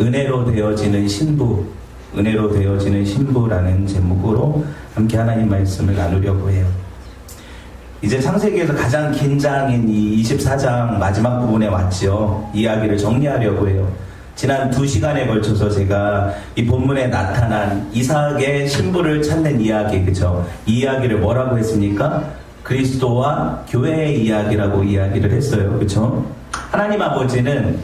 은혜로 되어지는 신부, 은혜로 되어지는 신부라는 제목으로 함께 하나님 말씀을 나누려고 해요. 이제 창세기에서 가장 긴 장인 이 24장 마지막 부분에 왔죠. 이야기를 정리하려고 해요. 지난 2시간에 걸쳐서 제가 이 본문에 나타난 이삭의 신부를 찾는 이야기, 그죠? 이 이야기를 뭐라고 했습니까? 그리스도와 교회의 이야기라고 이야기를 했어요. 그죠? 하나님 아버지는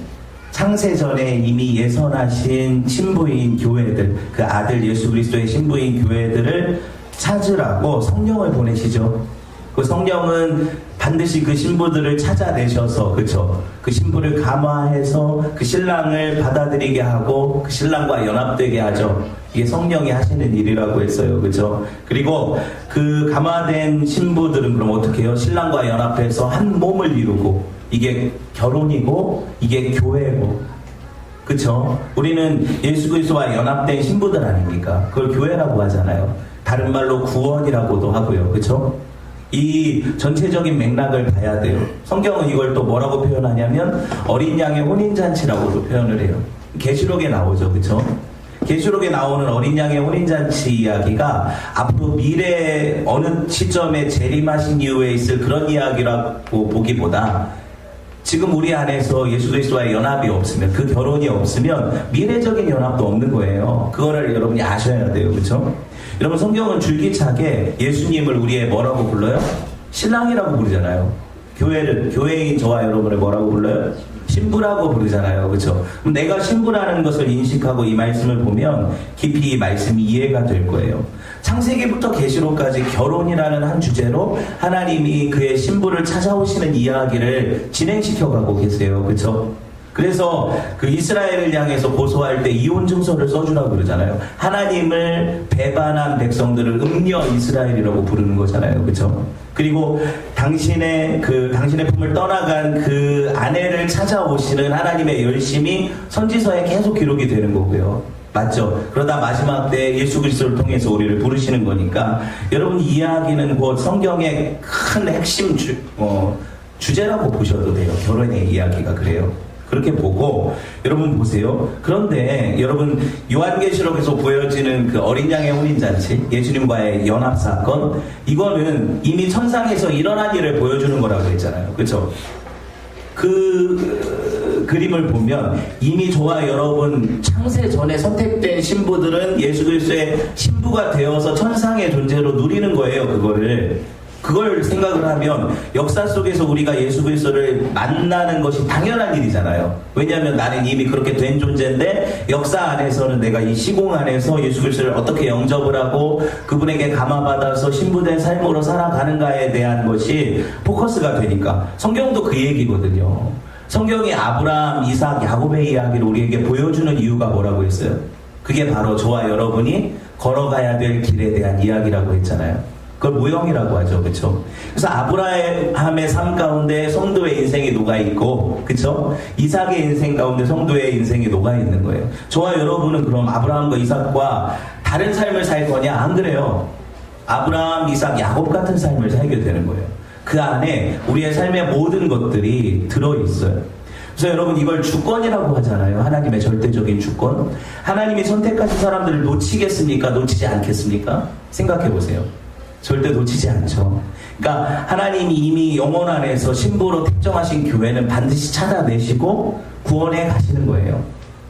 창세전에 이미 예선하신 신부인 교회들, 그 아들 예수 그리스도의 신부인 교회들을 찾으라고 성령을 보내시죠. 그 성령은 반드시 그 신부들을 찾아내셔서, 그쵸? 그 신부를 감화해서 그 신랑을 받아들이게 하고 그 신랑과 연합되게 하죠. 이게 성령이 하시는 일이라고 했어요. 그쵸? 그리고 그 감화된 신부들은 그럼 어떻게 해요? 신랑과 연합해서 한 몸을 이루고, 이게 결혼이고 이게 교회고, 그쵸? 우리는 예수 그리스도와 연합된 신부들 아닙니까? 그걸 교회라고 하잖아요. 다른 말로 구원이라고도 하고요. 그쵸? 이 전체적인 맥락을 봐야 돼요. 성경은 이걸 또 뭐라고 표현하냐면 어린 양의 혼인잔치라고도 표현을 해요. 계시록에 나오죠. 그쵸? 계시록에 나오는 어린 양의 혼인잔치 이야기가 앞으로 미래 어느 시점에 재림하신 이후에 있을 그런 이야기라고 보기보다 지금 우리 안에서 예수 그리스도와의 연합이 없으면, 그 결혼이 없으면 미래적인 연합도 없는 거예요. 그거를 여러분이 아셔야 돼요. 그쵸? 여러분, 성경은 줄기차게 예수님을 우리의 뭐라고 불러요? 신랑이라고 부르잖아요. 교회인 저와 여러분을 뭐라고 불러요? 신부라고 부르잖아요. 그쵸? 그럼 내가 신부라는 것을 인식하고 이 말씀을 보면 깊이 이 말씀이 이해가 될 거예요. 창세기부터 계시록까지 결혼이라는 한 주제로 하나님이 그의 신부를 찾아오시는 이야기를 진행시켜가고 계세요. 그쵸? 그래서 그 이스라엘을 향해서 고소할 때 이혼 증서를 써주라고 그러잖아요. 하나님을 배반한 백성들을 음녀 이스라엘이라고 부르는 거잖아요. 그쵸? 그리고 당신의 품을 떠나간 그 아내를 찾아오시는 하나님의 열심이 선지서에 계속 기록이 되는 거고요. 맞죠? 그러다 마지막 때 예수 그리스도를 통해서 우리를 부르시는 거니까 여러분, 이 이야기는 곧 성경의 큰 핵심 주제라고 보셔도 돼요. 결혼의 이야기가 그래요. 그렇게 보고 여러분 보세요. 그런데 여러분, 요한계시록에서 보여지는 그 어린 양의 혼인잔치, 예수님과의 연합사건, 이거는 이미 천상에서 일어난 일을 보여주는 거라고 했잖아요. 그렇죠? 그 그림을 보면 이미 저와 여러분 창세 전에 선택된 신부들은 예수 그리스도의 신부가 되어서 천상의 존재로 누리는 거예요. 그걸 생각을 하면 역사 속에서 우리가 예수 그리스도를 만나는 것이 당연한 일이잖아요. 왜냐하면 나는 이미 그렇게 된 존재인데 역사 안에서는 내가 이 시공 안에서 예수 그리스도를 어떻게 영접을 하고 그분에게 감화받아서 신부된 삶으로 살아가는가에 대한 것이 포커스가 되니까. 성경도 그 얘기거든요. 성경이 아브라함, 이삭, 야곱의 이야기를 우리에게 보여주는 이유가 뭐라고 했어요? 그게 바로 저와 여러분이 걸어가야 될 길에 대한 이야기라고 했잖아요. 그걸 모형이라고 하죠. 그쵸? 그래서 아브라함의 삶 가운데 성도의 인생이 녹아있고, 그쵸? 이삭의 인생 가운데 성도의 인생이 녹아있는 거예요. 저와 여러분은 그럼 아브라함과 이삭과 다른 삶을 살 거냐? 안 그래요. 아브라함, 이삭, 야곱 같은 삶을 살게 되는 거예요. 그 안에 우리의 삶의 모든 것들이 들어있어요. 그래서 여러분, 이걸 주권이라고 하잖아요. 하나님의 절대적인 주권. 하나님이 선택하신 사람들을 놓치겠습니까? 놓치지 않겠습니까? 생각해 보세요. 절대 놓치지 않죠. 그러니까 하나님이 이미 영혼 안에서 신부로 택정하신 교회는 반드시 찾아내시고 구원해 가시는 거예요.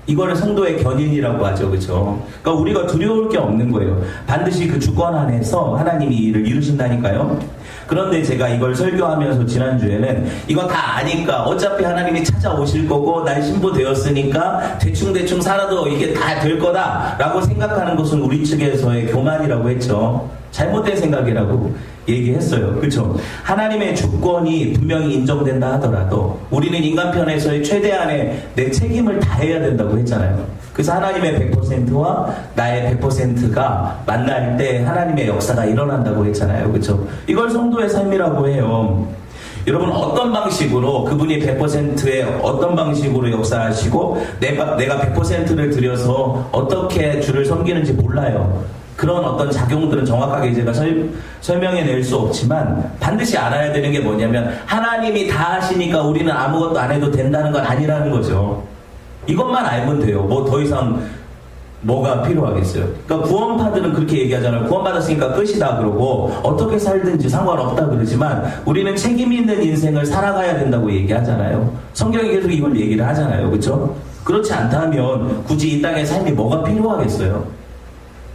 이거를 성도의 견인이라고 하죠. 그렇죠? 그러니까 우리가 두려울 게 없는 거예요. 반드시 그 주권 안에서 하나님이 일을 이루신다니까요. 그런데 제가 이걸 설교하면서 지난주에는 이거 다 아니까 어차피 하나님이 찾아오실 거고 난 신부 되었으니까 대충 살아도 이게 다 될 거다라고 생각하는 것은 우리 측에서의 교만이라고 했죠. 잘못된 생각이라고 얘기했어요. 그렇죠? 하나님의 주권이 분명히 인정된다 하더라도 우리는 인간 편에서의 최대한의 내 책임을 다해야 된다고 했잖아요. 그래서 하나님의 100%와 나의 100%가 만날 때 하나님의 역사가 일어난다고 했잖아요. 그렇죠? 이걸 성도의 삶이라고 해요. 여러분, 어떤 방식으로 그분이 100%의 어떤 방식으로 역사하시고 내가 100%를 들여서 어떻게 주를 섬기는지 몰라요. 그런 어떤 작용들은 정확하게 제가 설명해낼 수 없지만 반드시 알아야 되는 게 뭐냐면 하나님이 다 하시니까 우리는 아무것도 안 해도 된다는 건 아니라는 거죠. 이것만 알면 돼요. 뭐 더 이상 뭐가 필요하겠어요. 그러니까 구원파들은 그렇게 얘기하잖아요. 구원받았으니까 끝이다 그러고 어떻게 살든지 상관없다 그러지만 우리는 책임 있는 인생을 살아가야 된다고 얘기하잖아요. 성경이 계속 이걸 얘기를 하잖아요. 그렇죠? 그렇지 않다면 굳이 이 땅의 삶이 뭐가 필요하겠어요?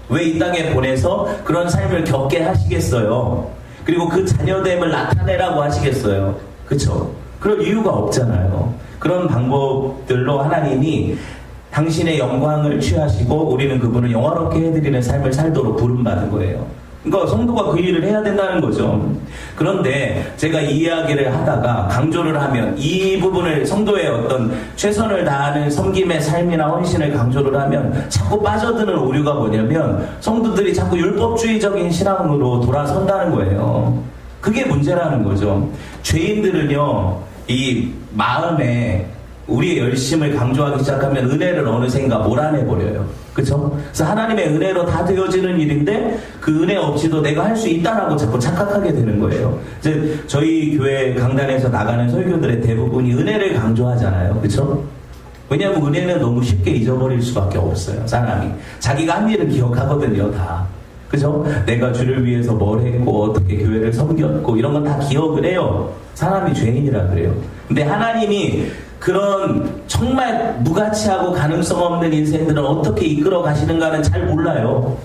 왜 이 땅에 보내서 그런 삶을 겪게 하시겠어요? 그리고 그 자녀됨을 나타내라고 하시겠어요? 그렇죠? 그럴 이유가 없잖아요. 그런 방법들로 하나님이 당신의 영광을 취하시고 우리는 그분을 영화롭게 해드리는 삶을 살도록 부름받은 거예요. 그러니까 성도가 그 일을 해야 된다는 거죠. 그런데 제가 이 이야기를 하다가 강조를 하면 이 부분을 성도의 어떤 최선을 다하는 섬김의 삶이나 헌신을 강조를 하면 자꾸 빠져드는 오류가 뭐냐면 성도들이 자꾸 율법주의적인 신앙으로 돌아선다는 거예요. 그게 문제라는 거죠. 죄인들은요, 이 마음에 우리의 열심을 강조하기 시작하면 은혜를 어느샌가 몰아내버려요. 그쵸? 그래서 하나님의 은혜로 다 되어지는 일인데 그 은혜 없이도 내가 할 수 있다라고 자꾸 착각하게 되는 거예요. 이제 저희 교회 강단에서 나가는 설교들의 대부분이 은혜를 강조하잖아요. 그쵸? 왜냐하면 은혜는 너무 쉽게 잊어버릴 수밖에 없어요. 사람이. 자기가 한 일은 기억하거든요. 다. 그죠? 내가 주를 위해서 뭘 했고 어떻게 교회를 섬겼고 이런 건 다 기억을 해요. 사람이 죄인이라 그래요. 근데 하나님이 그런 정말 무가치하고 가능성 없는 인생들은 어떻게 이끌어 가시는가는 잘 몰라요.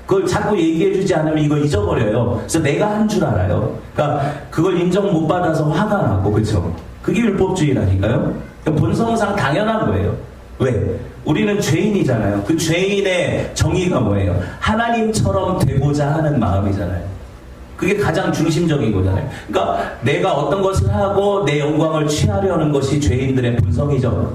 그걸 자꾸 얘기해주지 않으면 이거 잊어버려요. 그래서 내가 한 줄 알아요. 그러니까 그걸 인정 못 받아서 화가 나고, 그쵸? 그게 율법주의라니까요. 본성상 당연한 거예요. 왜? 우리는 죄인이잖아요. 그 죄인의 정의가 뭐예요? 하나님처럼 되고자 하는 마음이잖아요. 그게 가장 중심적인 거잖아요. 그러니까 내가 어떤 것을 하고 내 영광을 취하려는 것이 죄인들의 본성이죠.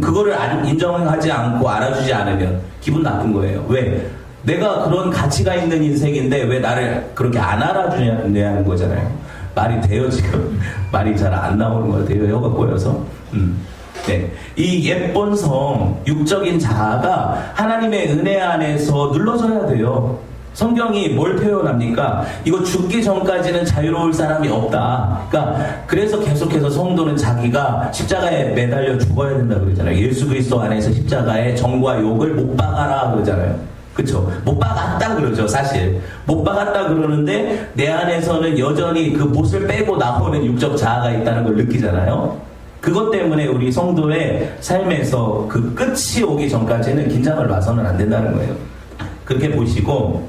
그거를 인정하지 않고 알아주지 않으면 기분 나쁜 거예요. 왜? 내가 그런 가치가 있는 인생인데 왜 나를 그렇게 안 알아주냐는 거잖아요. 말이 돼요, 지금? 말이 잘 안 나오는 것 같아요. 혀가 꼬여서. 네. 이 옛본성, 육적인 자아가 하나님의 은혜 안에서 눌러져야 돼요. 성경이 뭘 표현합니까? 이거 죽기 전까지는 자유로울 사람이 없다. 그러니까 그래서 계속해서 성도는 자기가 십자가에 매달려 죽어야 된다 그러잖아요. 예수 그리스도 안에서 십자가의 정과 욕을 못 박아라 그러잖아요. 그쵸? 못 박았다 그러죠, 사실. 못 박았다 그러는데 내 안에서는 여전히 그 못을 빼고 나오는 육적 자아가 있다는 걸 느끼잖아요. 그것 때문에 우리 성도의 삶에서 그 끝이 오기 전까지는 긴장을 놔서는 안 된다는 거예요. 그렇게 보시고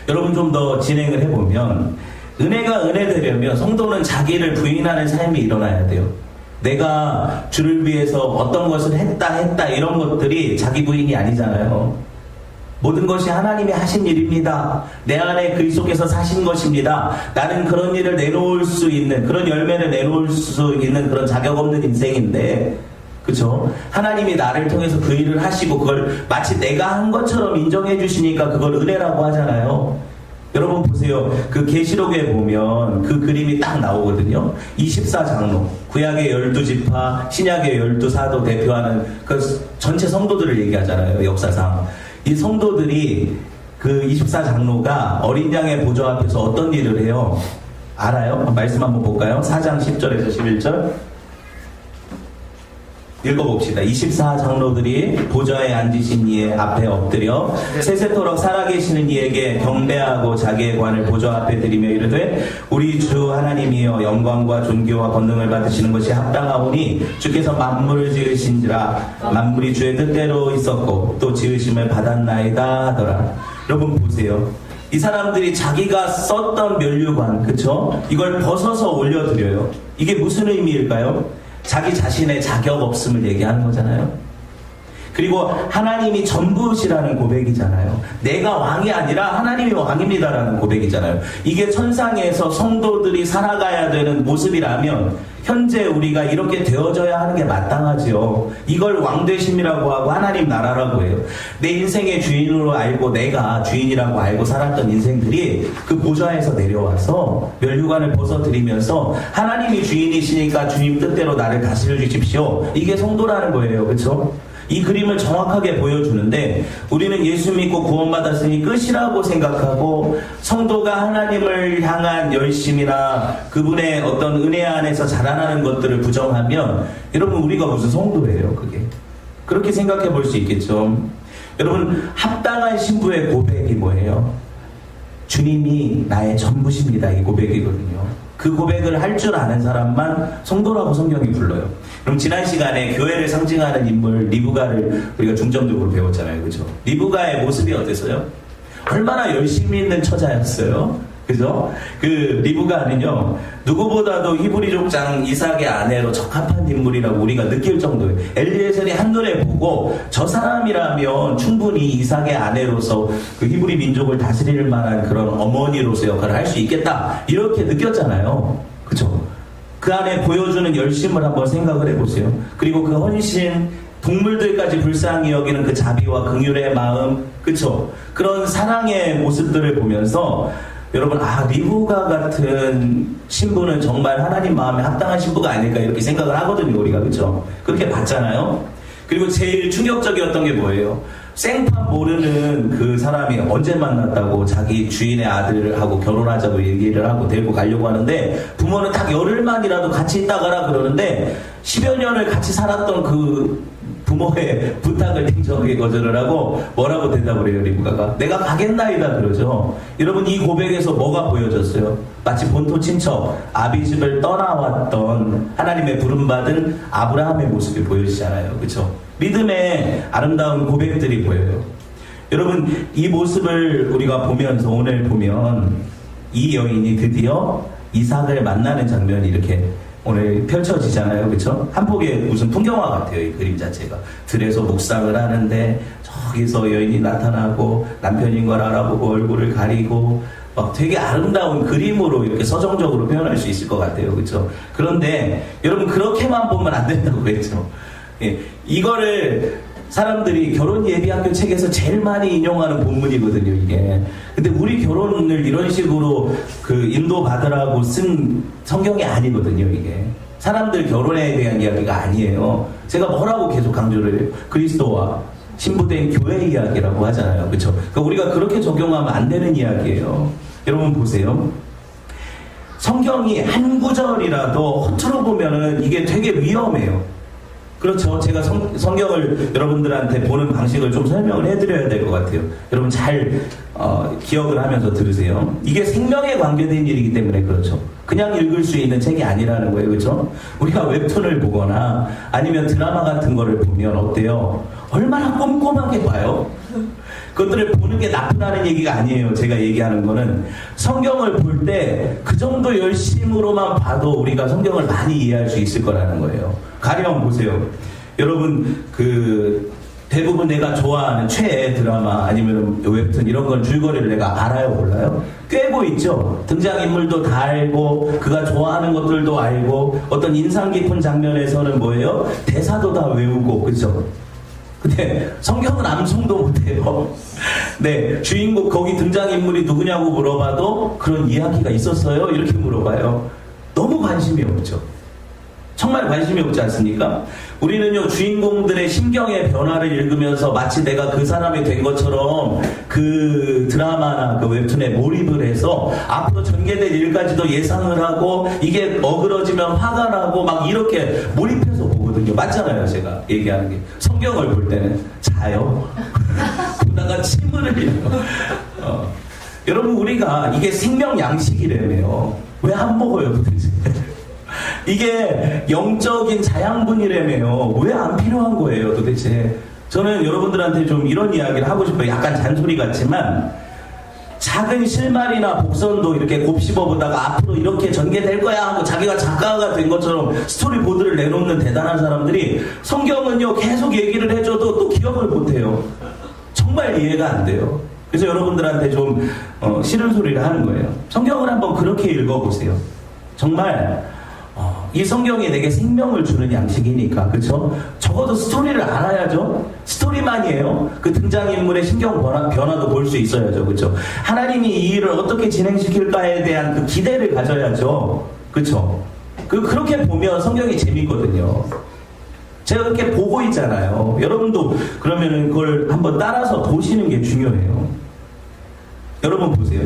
여러분 좀 더 진행을 해보면 은혜가 은혜되려면 성도는 자기를 부인하는 삶이 일어나야 돼요. 내가 주를 위해서 어떤 것을 했다 이런 것들이 자기 부인이 아니잖아요. 모든 것이 하나님이 하신 일입니다. 내 안에 그리스도께서 사신 것입니다. 나는 그런 일을 내놓을 수 있는, 그런 열매를 내놓을 수 있는 그런 자격 없는 인생인데, 그쵸? 하나님이 나를 통해서 그 일을 하시고 그걸 마치 내가 한 것처럼 인정해 주시니까 그걸 은혜라고 하잖아요. 여러분 보세요. 그 계시록에 보면 그 그림이 딱 나오거든요. 24장로, 구약의 12지파, 신약의 12사도 대표하는 그 전체 성도들을 얘기하잖아요. 역사상. 이 성도들이 그 24장로가 어린 양의 보좌 앞에서 어떤 일을 해요? 알아요? 말씀 한번 볼까요? 4장 10절에서 11절 읽어봅시다. 24장로들이 보좌에 앉으신 이의 앞에 엎드려 세세토록 살아계시는 이에게 경배하고 자기의 관을 보좌 앞에 드리며 이르되 우리 주 하나님이여 영광과 존귀와 권능을 받으시는 것이 합당하오니 주께서 만물을 지으신지라 만물이 주의 뜻대로 있었고 또 지으심을 받았나이다 하더라. 여러분 보세요. 이 사람들이 자기가 썼던 면류관, 그쵸? 이걸 벗어서 올려드려요. 이게 무슨 의미일까요? 자기 자신의 자격 없음을 얘기하는 거잖아요. 그리고 하나님이 전부시라는 고백이잖아요. 내가 왕이 아니라 하나님이 왕입니다라는 고백이잖아요. 이게 천상에서 성도들이 살아가야 되는 모습이라면 현재 우리가 이렇게 되어져야 하는 게 마땅하지요. 이걸 왕되심이라고 하고 하나님 나라라고 해요. 내 인생의 주인으로 알고 내가 주인이라고 알고 살았던 인생들이 그 보좌에서 내려와서 면류관을 벗어드리면서 하나님이 주인이시니까 주님 뜻대로 나를 다스려 주십시오. 이게 성도라는 거예요. 그렇죠? 이 그림을 정확하게 보여주는데 우리는 예수 믿고 구원받았으니 끝이라고 생각하고 성도가 하나님을 향한 열심이나 그분의 어떤 은혜 안에서 자라나는 것들을 부정하면 여러분 우리가 무슨 성도예요 그게. 그렇게 생각해 볼 수 있겠죠. 여러분, 합당한 신부의 고백이 뭐예요? 주님이 나의 전부십니다. 이 고백이거든요. 그 고백을 할 줄 아는 사람만 성도라고 성경이 불러요. 그럼 지난 시간에 교회를 상징하는 인물 리브가를 우리가 중점적으로 배웠잖아요. 그죠? 리브가의 모습이 어땠어요? 얼마나 열심히 있는 처자였어요. 그죠? 그 리브가는요, 누구보다도 히브리 족장 이삭의 아내로 적합한 인물이라고 우리가 느낄 정도예요. 엘리에셀이 한눈에 보고 저 사람이라면 충분히 이삭의 아내로서 그 히브리 민족을 다스릴 만한 그런 어머니로서 역할을 할 수 있겠다, 이렇게 느꼈잖아요. 그죠? 그 안에 보여주는 열심을 한번 생각을 해보세요. 그리고 그 헌신, 동물들까지 불쌍히 여기는 그 자비와 긍휼의 마음, 그쵸? 그런 사랑의 모습들을 보면서 여러분, 리브가 같은 신부는 정말 하나님 마음에 합당한 신부가 아닐까, 이렇게 생각을 하거든요, 우리가. 그쵸? 그렇게 봤잖아요. 그리고 제일 충격적이었던 게 뭐예요? 생판 모르는 그 사람이 언제 만났다고 자기 주인의 아들하고 결혼하자고 얘기를 하고 데리고 가려고 하는데, 부모는 딱 열흘만이라도 같이 있다가라 그러는데 10여 년을 같이 살았던 그 부모의 부탁을 냉정하게 거절을 하고 뭐라고 대답을 해요, 리브가가? 내가 가겠나이다 그러죠. 여러분, 이 고백에서 뭐가 보여졌어요? 마치 본토 친척 아비집을 떠나왔던 하나님의 부름받은 아브라함의 모습이 보여지잖아요. 그렇죠? 믿음의 아름다운 고백들이 보여요. 여러분, 이 모습을 우리가 보면서 오늘 보면 이 여인이 드디어 이삭을 만나는 장면이 이렇게 오늘 펼쳐지잖아요. 그렇죠? 한 폭의 무슨 풍경화 같아요. 이 그림 자체가. 들에서 묵상을 하는데 저기서 여인이 나타나고 남편인 걸 알아보고 얼굴을 가리고 막 되게 아름다운 그림으로 이렇게 서정적으로 표현할 수 있을 것 같아요. 그렇죠? 그런데 여러분, 그렇게만 보면 안 된다고 그랬죠. 예, 이거를 사람들이 결혼 예비학교 책에서 제일 많이 인용하는 본문이거든요, 이게. 근데 우리 결혼을 이런 식으로 그 인도받으라고 쓴 성경이 아니거든요, 이게. 사람들 결혼에 대한 이야기가 아니에요. 제가 뭐라고 계속 강조를 해요? 그리스도와 신부된 교회 이야기라고 하잖아요. 그렇죠? 그러니까 우리가 그렇게 적용하면 안 되는 이야기예요. 여러분 보세요. 성경이 한 구절이라도 허투루 보면은 이게 되게 위험해요. 그렇죠. 제가 성경을 여러분들한테 보는 방식을 좀 설명을 해드려야 될 것 같아요. 여러분 잘 기억을 하면서 들으세요. 이게 생명에 관계된 일이기 때문에 그렇죠. 그냥 읽을 수 있는 책이 아니라는 거예요. 그렇죠? 우리가 웹툰을 보거나 아니면 드라마 같은 거를 보면 어때요? 얼마나 꼼꼼하게 봐요? 그것들을 보는 게 나쁘다는 얘기가 아니에요. 제가 얘기하는 거는 성경을 볼 때 그 정도 열심으로만 봐도 우리가 성경을 많이 이해할 수 있을 거라는 거예요. 가령 보세요. 여러분 대부분 내가 좋아하는 최애 드라마 아니면 웹툰 이런 건 줄거리를 내가 알아요, 몰라요? 꿰고 있죠. 등장인물도 다 알고 그가 좋아하는 것들도 알고 어떤 인상 깊은 장면에서는 뭐예요? 대사도 다 외우고, 그죠? 근데 성경은 암송도 못해요. 네, 주인공 거기 등장인물이 누구냐고 물어봐도 그런 이야기가 있었어요? 이렇게 물어봐요. 너무 관심이 없죠. 정말 관심이 없지 않습니까? 우리는요, 주인공들의 심경의 변화를 읽으면서 마치 내가 그 사람이 된 것처럼 그 드라마나 그 웹툰에 몰입을 해서 앞으로 전개될 일까지도 예상을 하고 이게 어그러지면 화가 나고 막 이렇게 몰입해서 보거든요. 맞잖아요, 제가 얘기하는 게. 성경을 볼 때는 자요. 보다가 침을 흘려요. 여러분, 우리가 이게 생명 양식이라며요. 왜 안 먹어요, 도대체? 이게 영적인 자양분이라며요. 왜 안 필요한 거예요, 도대체? 저는 여러분들한테 좀 이런 이야기를 하고 싶어요. 약간 잔소리 같지만 작은 실말이나 복선도 이렇게 곱씹어보다가 앞으로 이렇게 전개될 거야 하고 자기가 작가가 된 것처럼 스토리보드를 내놓는 대단한 사람들이 성경은요, 계속 얘기를 해줘도 또 기억을 못해요. 정말 이해가 안 돼요. 그래서 여러분들한테 좀 싫은 소리를 하는 거예요. 성경을 한번 그렇게 읽어보세요. 정말 이 성경이 내게 생명을 주는 양식이니까, 그쵸? 적어도 스토리를 알아야죠? 스토리만이에요. 그 등장인물의 심경 변화도 볼 수 있어야죠, 그쵸? 하나님이 이 일을 어떻게 진행시킬까에 대한 그 기대를 가져야죠, 그쵸? 그렇게 보면 성경이 재밌거든요. 제가 그렇게 보고 있잖아요. 여러분도 그러면은 그걸 한번 따라서 보시는 게 중요해요. 여러분 보세요.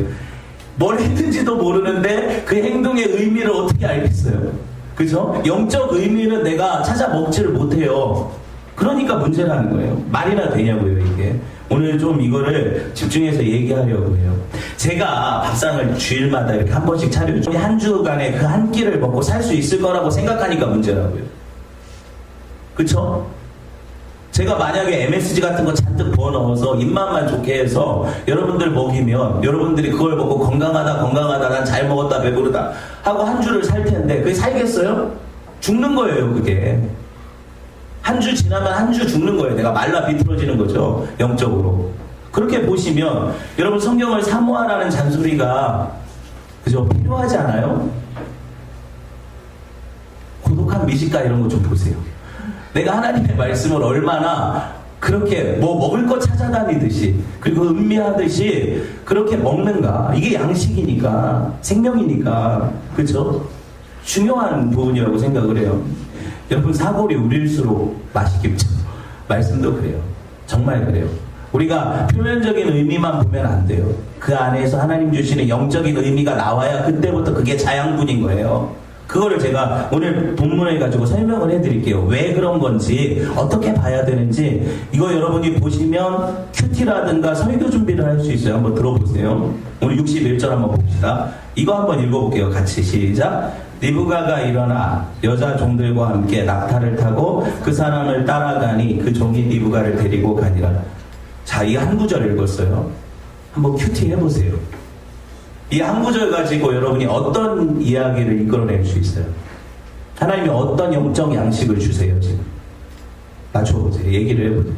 뭘 했는지도 모르는데 그 행동의 의미를 어떻게 알겠어요? 그죠? 영적 의미는 내가 찾아 먹지를 못해요. 그러니까 문제라는 거예요. 말이나 되냐고요, 이게. 오늘 좀 이거를 집중해서 얘기하려고 해요. 제가 밥상을 주일마다 이렇게 한 번씩 차려주고 한 주간에 그 한 끼를 먹고 살 수 있을 거라고 생각하니까 문제라고요. 그쵸? 제가 만약에 MSG 같은 거 잔뜩 부어 넣어서 입맛만 좋게 해서 여러분들 먹이면 여러분들이 그걸 먹고 건강하다 난 잘 먹었다 배부르다 하고 한 주를 살 텐데 그게 살겠어요? 죽는 거예요, 그게. 한 주 지나면 한 주 죽는 거예요. 내가 말라 비틀어지는 거죠, 영적으로. 그렇게 보시면 여러분 성경을 사모하라는 잔소리가 그죠? 필요하지 않아요? 고독한 미식가 이런 거 좀 보세요. 내가 하나님의 말씀을 얼마나 그렇게 뭐 먹을 거 찾아다니듯이 그리고 음미하듯이 그렇게 먹는가. 이게 양식이니까, 생명이니까, 그렇죠? 중요한 부분이라고 생각을 해요. 여러분, 사골이 우릴수록 맛이 깊죠. 말씀도 그래요. 정말 그래요. 우리가 표면적인 의미만 보면 안 돼요. 그 안에서 하나님 주시는 영적인 의미가 나와야 그때부터 그게 자양분인 거예요. 그거를 제가 오늘 본문을 가지고 설명을 해드릴게요. 왜 그런 건지, 어떻게 봐야 되는지, 이거 여러분이 보시면 큐티라든가 설교 준비를 할 수 있어요. 한번 들어보세요. 오늘 61절 한번 봅시다. 이거 한번 읽어볼게요. 같이 시작. 리브가가 일어나 여자 종들과 함께 낙타를 타고 그 사람을 따라가니 그 종이 리브가를 데리고 가니라. 자, 이 한 구절 읽었어요. 한번 큐티 해보세요. 이 한 구절 가지고 여러분이 어떤 이야기를 이끌어낼 수 있어요? 하나님이 어떤 영적 양식을 주세요, 지금? 맞춰보세요. 얘기를 해보세요.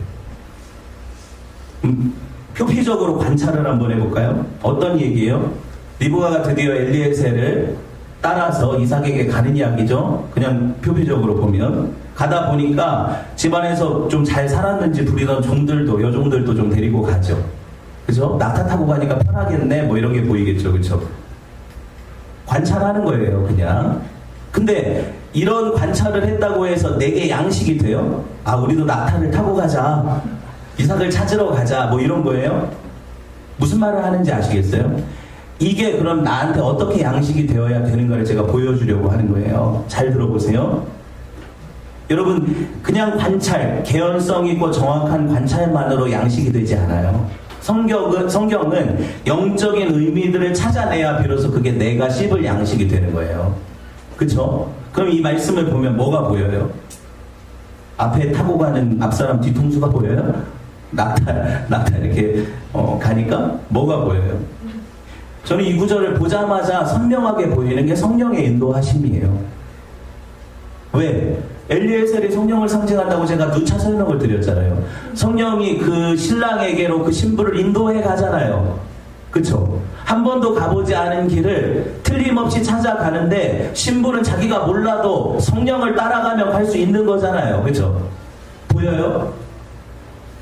표피적으로 관찰을 한번 해볼까요? 어떤 얘기예요? 리브가가 드디어 엘리에셀을 따라서 이삭에게 가는 이야기죠. 그냥 표피적으로 보면. 가다 보니까 집안에서 좀 잘 살았는지 부리던 종들도, 여종들도 좀 데리고 가죠. 그죠? 낙타 타고 가니까 편하겠네, 뭐 이런 게 보이겠죠. 그죠? 관찰하는 거예요, 그냥. 근데 이런 관찰을 했다고 해서 내게 양식이 돼요? 아, 우리도 낙타를 타고 가자. 이삭을 찾으러 가자. 뭐 이런 거예요? 무슨 말을 하는지 아시겠어요? 이게 그럼 나한테 어떻게 양식이 되어야 되는가를 제가 보여주려고 하는 거예요. 잘 들어보세요. 여러분, 그냥 관찰, 개연성 있고 정확한 관찰만으로 양식이 되지 않아요. 성경은 영적인 의미들을 찾아내야 비로소 그게 내가 씹을 양식이 되는 거예요. 그쵸? 그럼 이 말씀을 보면 뭐가 보여요? 앞에 타고 가는 앞사람 뒤통수가 보여요? 낙타 이렇게 가니까 뭐가 보여요? 저는 이 구절을 보자마자 선명하게 보이는 게 성령의 인도하심이에요. 왜? 엘리에셀이 성령을 상징한다고 제가 누차 설명을 드렸잖아요. 성령이 그 신랑에게로 그 신부를 인도해 가잖아요. 그쵸? 한 번도 가보지 않은 길을 틀림없이 찾아가는데 신부는 자기가 몰라도 성령을 따라가면 갈 수 있는 거잖아요. 그쵸? 보여요?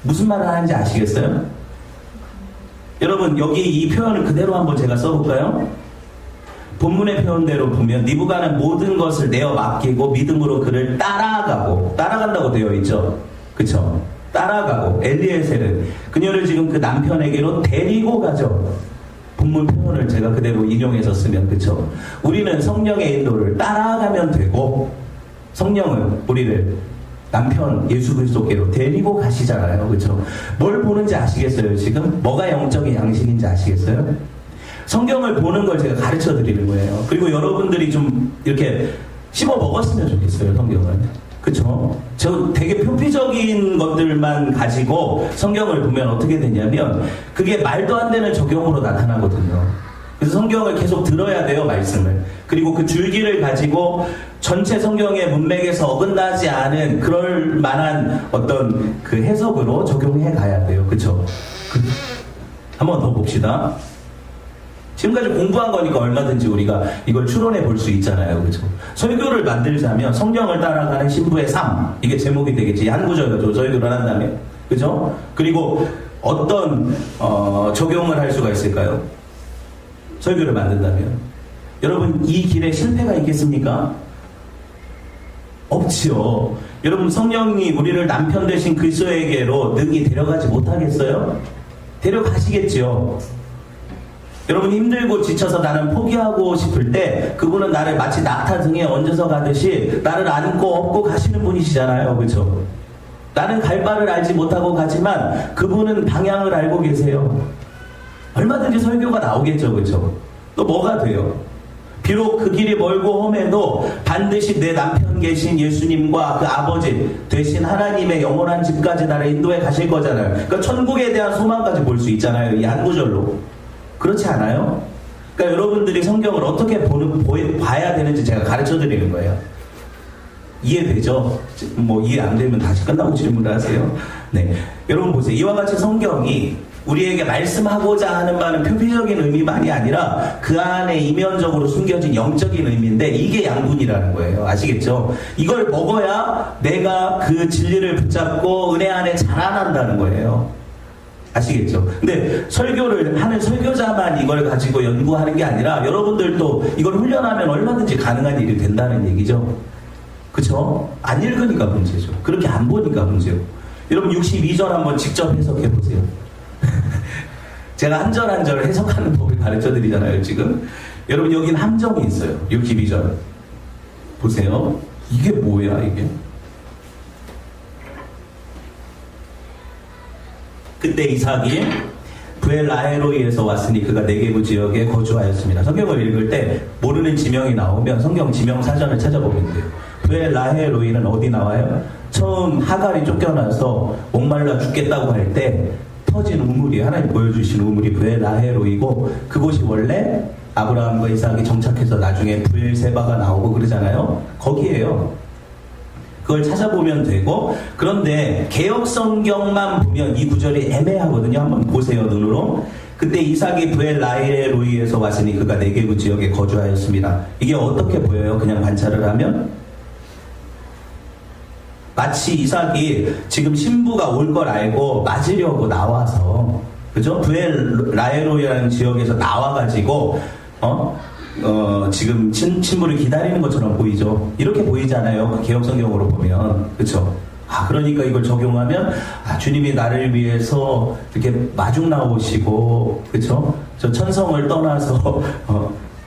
무슨 말을 하는지 아시겠어요? 여러분, 여기 이 표현을 그대로 한번 제가 써볼까요? 본문의 표현대로 보면 리브가는 모든 것을 내어 맡기고 믿음으로 그를 따라간다고 되어 있죠. 그쵸? 따라가고 엘리에셀은 그녀를 지금 그 남편에게로 데리고 가죠. 본문 표현을 제가 그대로 인용해서 쓰면, 그쵸? 우리는 성령의 인도를 따라가면 되고 성령은 우리를 남편 예수 그리스도께로 데리고 가시잖아요. 그쵸? 뭘 보는지 아시겠어요? 지금 뭐가 영적인 양식인지 아시겠어요? 성경을 보는 걸 제가 가르쳐 드리는 거예요. 그리고 여러분들이 좀 이렇게 씹어 먹었으면 좋겠어요, 성경을. 그쵸? 저 되게 표피적인 것들만 가지고 성경을 보면 어떻게 되냐면 그게 말도 안 되는 적용으로 나타나거든요. 그래서 성경을 계속 들어야 돼요, 말씀을. 그리고 그 줄기를 가지고 전체 성경의 문맥에서 어긋나지 않은 그럴 만한 어떤 그 해석으로 적용해 가야 돼요. 그쵸? 한번 더 봅시다. 지금까지 공부한 거니까 얼마든지 우리가 이걸 추론해 볼 수 있잖아요. 그죠? 설교를 만들자면 성경을 따라가는 신부의 삶. 이게 제목이 되겠지. 한 구절 가지고 설교를 한다면. 그죠? 그리고 어떤, 적용을 할 수가 있을까요? 설교를 만든다면. 여러분, 이 길에 실패가 있겠습니까? 없지요. 여러분, 성령이 우리를 남편 되신 그리스도에게로 능히 데려가지 못하겠어요? 데려가시겠지요. 여러분, 힘들고 지쳐서 나는 포기하고 싶을 때 그분은 나를 마치 낙타 등에 얹어서 가듯이 나를 안고 업고 가시는 분이시잖아요. 그렇죠? 나는 갈 바를 알지 못하고 가지만 그분은 방향을 알고 계세요. 얼마든지 설교가 나오겠죠, 그렇죠? 또 뭐가 돼요? 비록 그 길이 멀고 험해도 반드시 내 남편 계신 예수님과 그 아버지 되신 하나님의 영원한 집까지 나를 인도해 가실 거잖아요. 그러니까 천국에 대한 소망까지 볼 수 있잖아요, 이 한 구절로. 그렇지 않아요? 그러니까 여러분들이 성경을 어떻게 봐야 되는지 제가 가르쳐 드리는 거예요. 이해되죠? 뭐 이해 안 되면 다시 끝나고 질문을 하세요. 네, 여러분 보세요. 이와 같이 성경이 우리에게 말씀하고자 하는 바는 표피적인 의미만이 아니라 그 안에 이면적으로 숨겨진 영적인 의미인데 이게 양분이라는 거예요. 아시겠죠? 이걸 먹어야 내가 그 진리를 붙잡고 은혜 안에 자라난다는 거예요. 아시겠죠? 근데 설교를 하는 설교자만 이걸 가지고 연구하는 게 아니라 여러분들도 이걸 훈련하면 얼마든지 가능한 일이 된다는 얘기죠. 그쵸? 안 읽으니까 문제죠. 그렇게 안 보니까 문제요. 여러분 62절 한번 직접 해석해 보세요. 제가 한 절 한 절 해석하는 법을 가르쳐 드리잖아요, 지금. 여러분, 여긴 함정이 있어요. 62절. 보세요. 이게 뭐야, 이게? 그때 이삭이 브엘라헤로이에서 왔으니 그가 네게부 지역에 거주하였습니다. 성경을 읽을 때 모르는 지명이 나오면 성경 지명 사전을 찾아보면 돼요. 브엘라헤로이는 어디 나와요? 처음 하갈이 쫓겨나서 목말라 죽겠다고 할 때 터진 우물이 하나님 보여주신 우물이 브엘라헤로이고 그곳이 원래 아브라함과 이삭이 정착해서 나중에 브엘세바가 나오고 그러잖아요. 거기에요. 그걸 찾아보면 되고 그런데 개역성경만 보면 이 구절이 애매하거든요. 한번 보세요, 눈으로. 그때 이삭이 브엘라헤로이에서 왔으니 그가 네게부 지역에 거주하였습니다. 이게 어떻게 보여요? 그냥 관찰을 하면 마치 이삭이 지금 신부가 올 걸 알고 맞으려고 나와서, 그죠? 브엘라헤로이라는 지역에서 나와가지고, 지금 친부를 기다리는 것처럼 보이죠? 이렇게 보이잖아요. 그 개역성경으로 보면. 그쵸? 그러니까 이걸 적용하면, 주님이 나를 위해서 이렇게 마중 나오시고, 그쵸? 저 천성을 떠나서,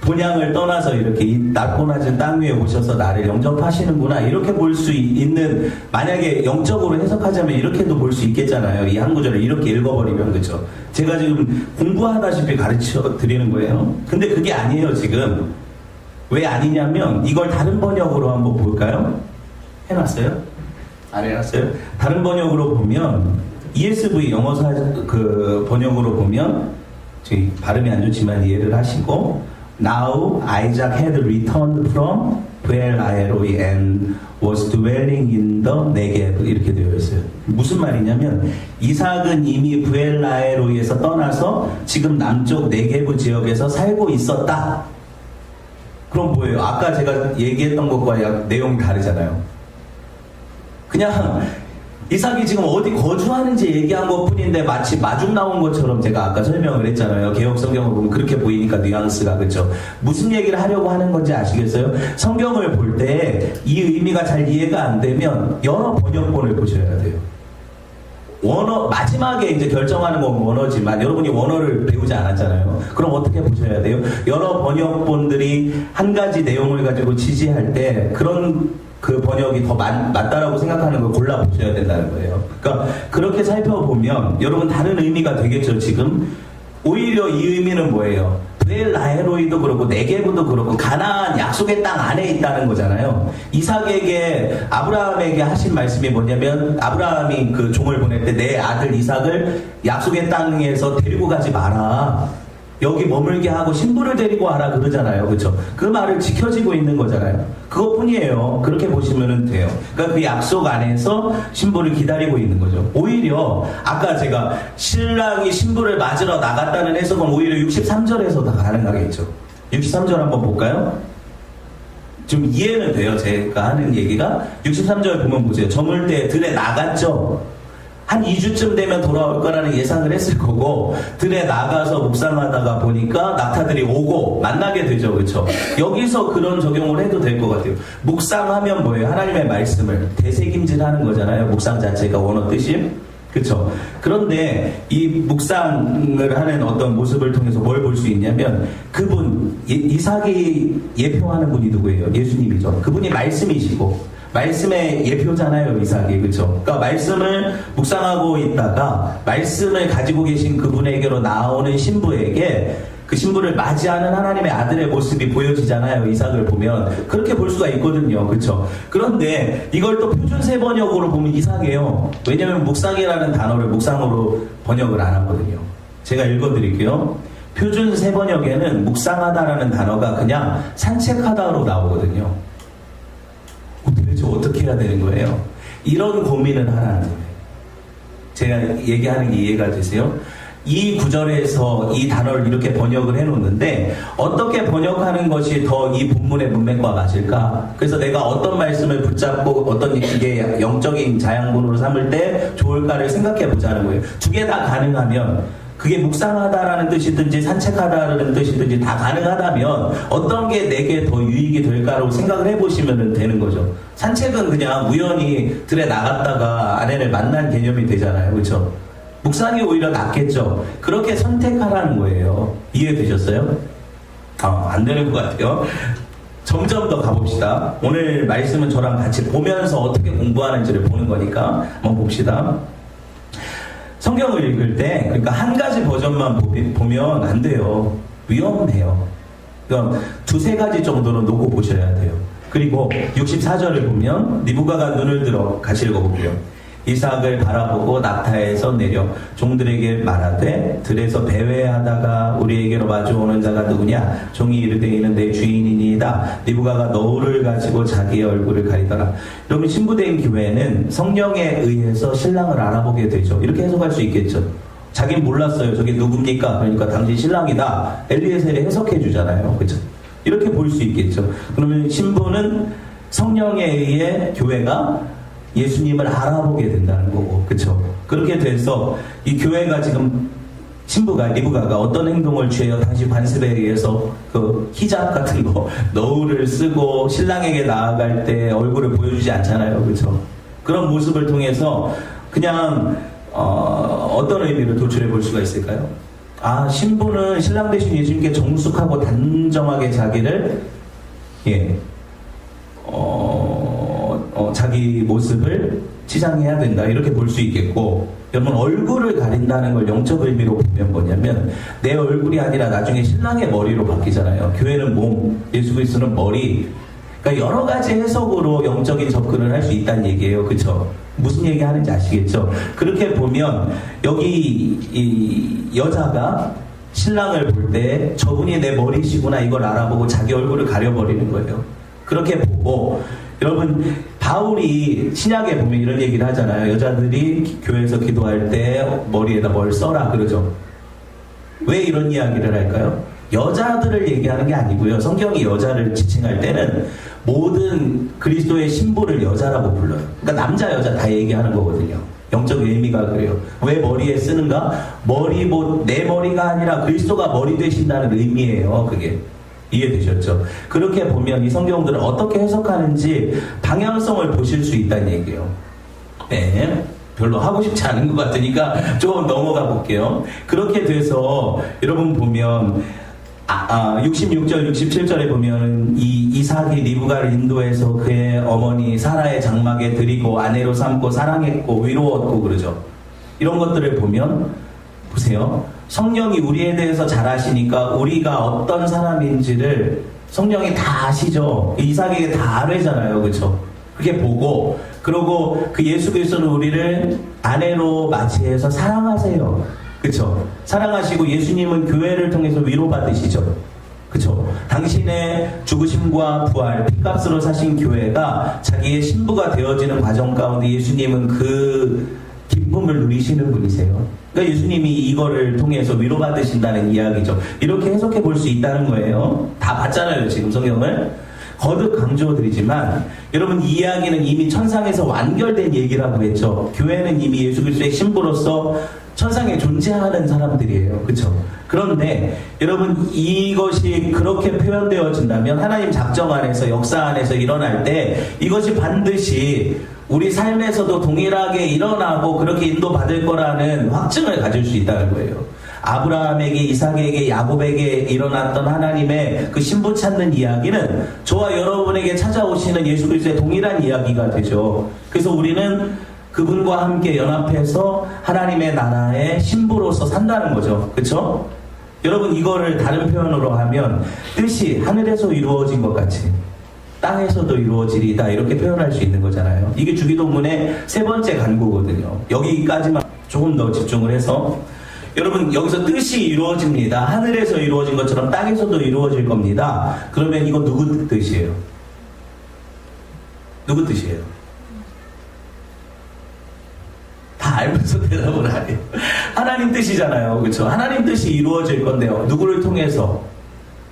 본향을 떠나서 이렇게 이 낮고 낮은 땅 위에 오셔서 나를 영접하시는구나 이렇게 볼 수 있는, 만약에 영적으로 해석하자면 이렇게도 볼 수 있겠잖아요. 이 한 구절을 이렇게 읽어버리면. 그렇죠? 제가 지금 공부하다시피 가르쳐 드리는 거예요. 근데 그게 아니에요. 지금 왜 아니냐면 이걸 다른 번역으로 한번 볼까요? 해놨어요? 안 해놨어요? 다른 번역으로 보면 ESV 영어 그 번역으로 보면, 저희 발음이 안 좋지만 이해를 하시고, Now Isaac had returned from Beer-lahai-roi and was dwelling in the Negev. 이렇게 되어 있어요. 무슨 말이냐면 이삭은 이미 브엘라헤로이에서 떠나서 지금 남쪽 네게브 지역에서 살고 있었다. 그럼 뭐예요? 아까 제가 얘기했던 것과 내용이 다르잖아요. 그냥 이삭이 지금 어디 거주하는지 얘기한 것 뿐인데 마치 마중 나온 것처럼 제가 아까 설명을 했잖아요. 개역 성경을 보면 그렇게 보이니까 뉘앙스가. 그렇죠? 무슨 얘기를 하려고 하는 건지 아시겠어요? 성경을 볼 때 이 의미가 잘 이해가 안 되면 여러 번역본을 보셔야 돼요. 원어, 마지막에 이제 결정하는 건 원어지만 여러분이 원어를 배우지 않았잖아요. 그럼 어떻게 보셔야 돼요? 여러 번역본들이 한 가지 내용을 가지고 지지할 때 그런 그 번역이 더 맞다라고 생각하는 걸 골라보셔야 된다는 거예요. 그러니까 그렇게 살펴보면 여러분 다른 의미가 되겠죠. 지금 오히려 이 의미는 뭐예요? 브엘라헤로이도 그렇고 네게브도 그렇고 가나안 약속의 땅 안에 있다는 거잖아요. 이삭에게, 아브라함에게 하신 말씀이 뭐냐면 아브라함이 그 종을 보낼 때 내 아들 이삭을 약속의 땅에서 데리고 가지 마라. 여기 머물게 하고 신부를 데리고 와라 그러잖아요. 그렇죠? 그 말을 지켜지고 있는 거잖아요. 그것뿐이에요. 그렇게 보시면 돼요. 그러니까 그 약속 안에서 신부를 기다리고 있는 거죠. 오히려 아까 제가 신랑이 신부를 맞으러 나갔다는 해석은 오히려 63절에서 다 가능하겠죠. 63절 한번 볼까요? 좀 이해는 돼요. 제가 하는 얘기가. 63절 보면 보세요. 저물 때 들에 나갔죠. 한 2주쯤 되면 돌아올 거라는 예상을 했을 거고, 들에 나가서 묵상하다가 보니까 낙타들이 오고 만나게 되죠. 그렇죠? 여기서 그런 적용을 해도 될 것 같아요. 묵상하면 뭐예요? 하나님의 말씀을 되새김질하는 거잖아요. 묵상 자체가 원어 뜻이. 그렇죠? 그런데 이 묵상을 하는 어떤 모습을 통해서 뭘 볼 수 있냐면 이삭이 예표하는 분이 누구예요? 예수님이죠. 그분이 말씀이시고 말씀의 예표잖아요, 이삭이. 그쵸? 그러니까 말씀을 묵상하고 있다가 말씀을 가지고 계신 그분에게로 나오는 신부에게 그 신부를 맞이하는 하나님의 아들의 모습이 보여지잖아요, 이삭을 보면. 그렇게 볼 수가 있거든요. 그쵸? 그런데 이걸 또 표준세 번역으로 보면 이상해요. 왜냐면 묵상이라는 단어를 묵상으로 번역을 안 하거든요. 제가 읽어드릴게요. 표준세 번역에는 묵상하다라는 단어가 그냥 산책하다로 나오거든요. 도대체 어떻게 해야 되는 거예요? 이런 고민을 하라는 거예요. 제가 얘기하는 게 이해가 되세요? 이 구절에서 이 단어를 이렇게 번역을 해놓는데 어떻게 번역하는 것이 더 이 본문의 문맥과 맞을까? 그래서 내가 어떤 말씀을 붙잡고 어떤 이게 영적인 자양분으로 삼을 때 좋을까를 생각해 보자는 거예요. 두 개 다 가능하면, 그게 묵상하다라는 뜻이든지 산책하다라는 뜻이든지 다 가능하다면 어떤 게 내게 더 유익이 될까라고 생각을 해보시면 되는 거죠. 산책은 그냥 우연히 들에 나갔다가 아내를 만난 개념이 되잖아요. 그렇죠? 묵상이 오히려 낫겠죠. 그렇게 선택하라는 거예요. 이해되셨어요? 안 되는 것 같아요. 점점 더 가봅시다. 오늘 말씀은 저랑 같이 보면서 어떻게 공부하는지를 보는 거니까 한번 봅시다. 성경을 읽을 때, 그러니까 한 가지 버전만 보면 안 돼요. 위험해요. 그럼 두세 가지 정도는 놓고 보셔야 돼요. 그리고 64절을 보면 니부가가 눈을 들어, 같이 읽어볼게요. 이삭을 바라보고 낙타에서 내려 종들에게 말하되 들에서 배회하다가 우리에게로 마주오는 자가 누구냐? 종이 이르되 이는 내 주인이니이다. 니부가가 너울을 가지고 자기의 얼굴을 가리더라. 여러분, 신부된 교회는 성령에 의해서 신랑을 알아보게 되죠. 이렇게 해석할 수 있겠죠. 자기는 몰랐어요. 저게 누굽니까? 그러니까 당신 신랑이다. 엘리에셀이 해석해 주잖아요. 그렇죠? 이렇게 볼 수 있겠죠. 그러면 신부는 성령에 의해 교회가 예수님을 알아보게 된다는 거고, 그쵸? 그렇게 돼서 이 교회가 지금 신부가, 리브가가 어떤 행동을 취해요? 당시 관습에 의해서 그 히잡 같은 거, 너울을 쓰고 신랑에게 나아갈 때 얼굴을 보여주지 않잖아요. 그쵸? 그런 모습을 통해서 그냥 어떤 의미를 도출해 볼 수가 있을까요? 신부는 신랑 대신 예수님께 정숙하고 단정하게 자기를 자기 모습을 치장해야 된다, 이렇게 볼 수 있겠고, 여러분, 얼굴을 가린다는 걸 영적 의미로 보면 뭐냐면 내 얼굴이 아니라 나중에 신랑의 머리로 바뀌잖아요. 교회는 몸, 예수 그리스도는 머리. 그러니까 여러 가지 해석으로 영적인 접근을 할 수 있다는 얘기예요. 그쵸? 무슨 얘기 하는지 아시겠죠? 그렇게 보면 여기 이 여자가 신랑을 볼 때 저분이 내 머리시구나, 이걸 알아보고 자기 얼굴을 가려버리는 거예요. 그렇게 보고, 여러분, 바울이 신약에 보면 이런 얘기를 하잖아요. 여자들이 교회에서 기도할 때 머리에다 뭘 써라 그러죠. 왜 이런 이야기를 할까요? 여자들을 얘기하는 게 아니고요. 성경이 여자를 지칭할 때는 모든 그리스도의 신부를 여자라고 불러요. 그러니까 남자 여자 다 얘기하는 거거든요. 영적 의미가 그래요. 왜 머리에 쓰는가? 내 머리가 아니라 그리스도가 머리 되신다는 의미예요. 그게. 이해되셨죠? 그렇게 보면 이 성경들을 어떻게 해석하는지 방향성을 보실 수 있다는 얘기예요. 네, 별로 하고 싶지 않은 것 같으니까 조금 넘어가 볼게요. 그렇게 돼서 여러분 보면 66절, 67절에 보면 이 이삭이 리브가를 인도해서 그의 어머니 사라의 장막에 들이고 아내로 삼고 사랑했고 위로웠고 그러죠. 이런 것들을 보면 보세요. 성령이 우리에 대해서 잘 아시니까 우리가 어떤 사람인지를 성령이 다 아시죠. 이삭에게 다 알잖아요. 그렇죠? 그렇게 보고, 그리고 그 예수 그리스도는 우리를 아내로 맞이해서 사랑하세요. 그렇죠? 사랑하시고 예수님은 교회를 통해서 위로받으시죠. 그렇죠? 당신의 죽으심과 부활, 핏값으로 사신 교회가 자기의 신부가 되어지는 과정 가운데 예수님은 그 기쁨을 누리시는 분이세요. 그러니까 예수님이 이거를 통해서 위로받으신다는 이야기죠. 이렇게 해석해 볼 수 있다는 거예요. 다 봤잖아요, 지금 성경을. 거듭 강조드리지만 여러분, 이 이야기는 이미 천상에서 완결된 얘기라고 했죠. 교회는 이미 예수 그리스도의 신부로서 천상에 존재하는 사람들이에요. 그렇죠? 그런데 여러분, 이것이 그렇게 표현되어진다면 하나님 작정 안에서, 역사 안에서 일어날 때 이것이 반드시 우리 삶에서도 동일하게 일어나고 그렇게 인도받을 거라는 확증을 가질 수 있다는 거예요. 아브라함에게, 이삭에게, 야곱에게 일어났던 하나님의 그 신부 찾는 이야기는 저와 여러분에게 찾아오시는 예수 그리스도의 동일한 이야기가 되죠. 그래서 우리는 그분과 함께 연합해서 하나님의 나라의 신부로서 산다는 거죠. 그렇죠? 여러분, 이거를 다른 표현으로 하면 뜻이 하늘에서 이루어진 것 같이 땅에서도 이루어지리다, 이렇게 표현할 수 있는 거잖아요. 이게 주기도문의 세 번째 간구거든요. 여기까지만 조금 더 집중을 해서, 여러분, 여기서 뜻이 이루어집니다. 하늘에서 이루어진 것처럼 땅에서도 이루어질 겁니다. 그러면 이거 누구 뜻이에요? 누구 뜻이에요? 다 알면서 대답을 안 해요. 하나님 뜻이잖아요. 그렇죠? 하나님 뜻이 이루어질 건데요. 누구를 통해서?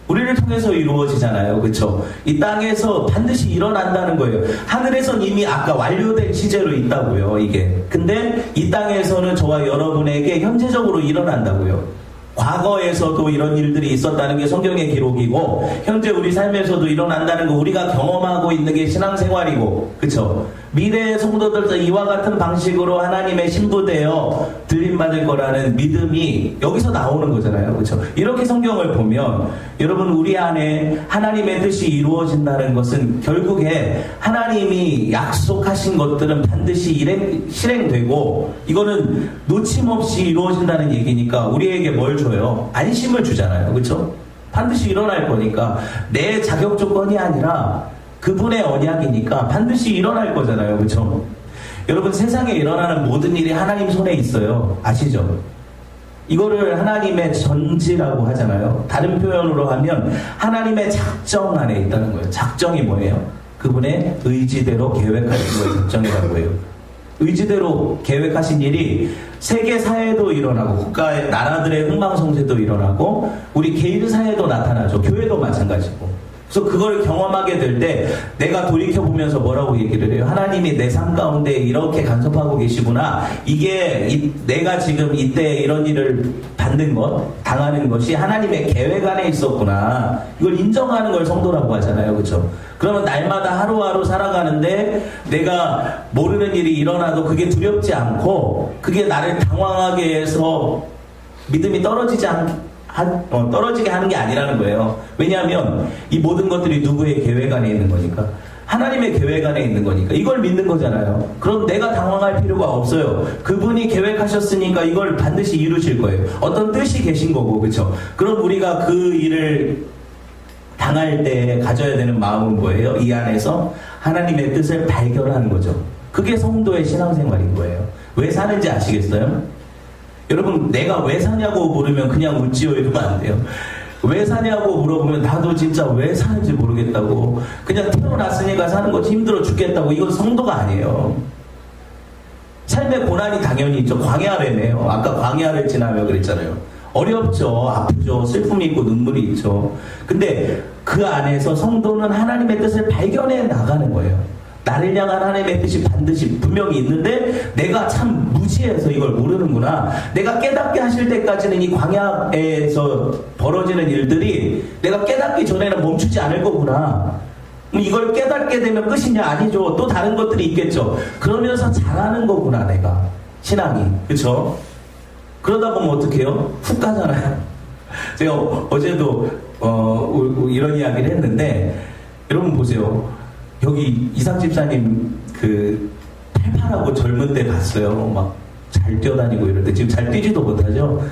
우리를 통해서 이루어지잖아요. 그렇죠? 이 땅에서 반드시 일어난다는 거예요. 하늘에선 이미 아까 완료된 시제로 있다고요, 이게. 근데 이 땅에서는 저와 여러분에게 현재적으로 일어난다고요. 과거에서도 이런 일들이 있었다는 게 성경의 기록이고, 현재 우리 삶에서도 일어난다는 거, 우리가 경험하고 있는 게 신앙생활이고, 그쵸? 미래의 성도들도 이와 같은 방식으로 하나님의 신부되어 들림받을 거라는 믿음이 여기서 나오는 거잖아요. 그쵸? 이렇게 성경을 보면, 여러분, 우리 안에 하나님의 뜻이 이루어진다는 것은 결국에 하나님이 약속하신 것들은 반드시 실행되고, 이거는 놓침없이 이루어진다는 얘기니까 우리에게 뭘 줘요? 안심을 주잖아요. 그렇죠? 반드시 일어날 거니까. 내 자격 조건이 아니라 그분의 언약이니까 반드시 일어날 거잖아요. 그렇죠? 여러분, 세상에 일어나는 모든 일이 하나님 손에 있어요. 아시죠? 이거를 하나님의 전지라고 하잖아요. 다른 표현으로 하면 하나님의 작정 안에 있다는 거예요. 작정이 뭐예요? 그분의 의지대로 계획하신 거의 작정이라고 해요. 의지대로 계획하신 일이 세계 사회도 일어나고, 국가의 나라들의 흥망성쇠도 일어나고, 우리 개인 사회도 나타나죠. 교회도 마찬가지고. 그래서 그걸 경험하게 될 때 내가 돌이켜보면서 뭐라고 얘기를 해요? 하나님이 내 삶 가운데 이렇게 간섭하고 계시구나. 이게 내가 지금 이때 이런 일을 받는 것, 당하는 것이 하나님의 계획 안에 있었구나. 이걸 인정하는 걸 성도라고 하잖아요. 그렇죠? 그러면 날마다 하루하루 살아가는데 내가 모르는 일이 일어나도 그게 두렵지 않고, 그게 나를 당황하게 해서 믿음이 떨어지게 하는 게 아니라는 거예요. 왜냐하면 이 모든 것들이 누구의 계획 안에 있는 거니까, 하나님의 계획 안에 있는 거니까 이걸 믿는 거잖아요. 그럼 내가 당황할 필요가 없어요. 그분이 계획하셨으니까 이걸 반드시 이루실 거예요. 어떤 뜻이 계신 거고, 그렇죠? 그럼 우리가 그 일을 당할 때 가져야 되는 마음은 뭐예요? 이 안에서 하나님의 뜻을 발견하는 거죠. 그게 성도의 신앙생활인 거예요. 왜 사는지 아시겠어요? 여러분, 내가 왜 사냐고 물으면 그냥 웃지요 이러면 안 돼요. 왜 사냐고 물어보면 나도 진짜 왜 사는지 모르겠다고, 그냥 태어났으니까 사는 거지 힘들어 죽겠다고, 이건 성도가 아니에요. 삶의 고난이 당연히 있죠. 광야래네요. 아까 광야를 지나며 그랬잖아요. 어렵죠. 아프죠. 슬픔이 있고 눈물이 있죠. 근데 그 안에서 성도는 하나님의 뜻을 발견해 나가는 거예요. 나를 향한 하나님의 뜻이 반드시 분명히 있는데 내가 참 무지해서 이걸 모르는구나. 내가 깨닫게 하실 때까지는 이 광야에서 벌어지는 일들이 내가 깨닫기 전에는 멈추지 않을 거구나. 이걸 깨닫게 되면 끝이냐? 아니죠. 또 다른 것들이 있겠죠. 그러면서 잘하는 거구나, 내가. 신앙이. 그쵸? 그러다 보면 어떻게 해요? 훅 가잖아요. 제가 어제도 이런 이야기를 했는데, 여러분 보세요. 여기 이상 집사님 그 팔팔하고 젊은 때 봤어요. 막 잘 뛰어다니고 이럴 때. 지금 잘 뛰지도 못하죠.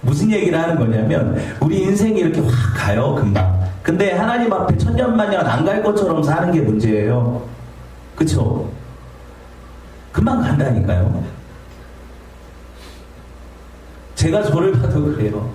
무슨 얘기를 하는 거냐면, 우리 인생이 이렇게 확 가요, 금방. 근데 하나님 앞에 천년만년 안 갈 것처럼 사는 게 문제예요. 그쵸? 금방 간다니까요. 제가 저를 봐도 그래요.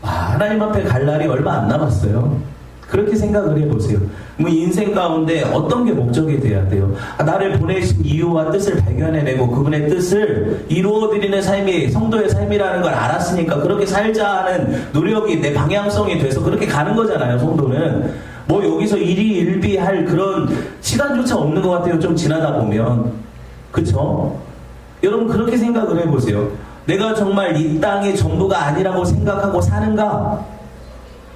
하나님 앞에 갈 날이 얼마 안 남았어요. 그렇게 생각을 해보세요. 뭐 인생 가운데 어떤 게 목적이 돼야 돼요? 나를 보내신 이유와 뜻을 발견해내고 그분의 뜻을 이루어드리는 삶이 성도의 삶이라는 걸 알았으니까 그렇게 살자 하는 노력이 내 방향성이 돼서 그렇게 가는 거잖아요. 성도는 뭐 여기서 일희일비할 그런 시간조차 없는 것 같아요. 좀 지나다 보면. 그쵸? 여러분, 그렇게 생각을 해보세요. 내가 정말 이 땅이 전부가 아니라고 생각하고 사는가?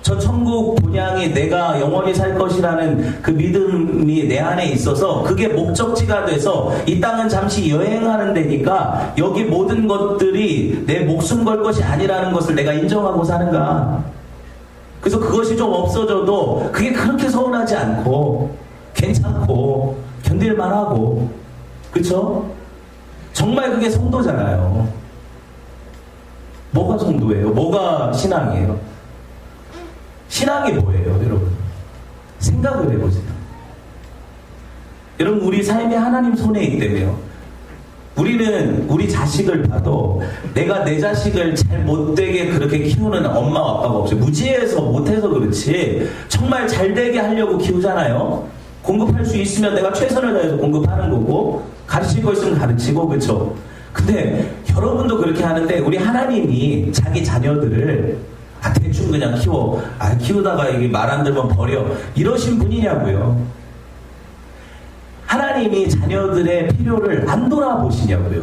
저 천국 본향이 내가 영원히 살 것이라는 그 믿음이 내 안에 있어서 그게 목적지가 돼서 이 땅은 잠시 여행하는 데니까 여기 모든 것들이 내 목숨 걸 것이 아니라는 것을 내가 인정하고 사는가. 그래서 그것이 좀 없어져도 그게 그렇게 서운하지 않고 괜찮고 견딜만하고, 그쵸? 정말 그게 성도잖아요. 뭐가 성도예요? 뭐가 신앙이에요? 신앙이 뭐예요, 여러분? 생각을 해보세요. 여러분, 우리 삶이 하나님 손에 있기 때문에요. 우리는 우리 자식을 봐도 내가 내 자식을 잘 못되게 그렇게 키우는 엄마 아빠가 없어요. 무지해서 못해서 그렇지 정말 잘 되게 하려고 키우잖아요. 공급할 수 있으면 내가 최선을 다해서 공급하는 거고, 가르칠 거 있으면 가르치고, 그렇죠? 근데 여러분도 그렇게 하는데 우리 하나님이 자기 자녀들을 대충 그냥 키워, 키우다가 이게 말 안 들으면 버려, 이러신 분이냐고요. 하나님이 자녀들의 필요를 안 돌아보시냐고요.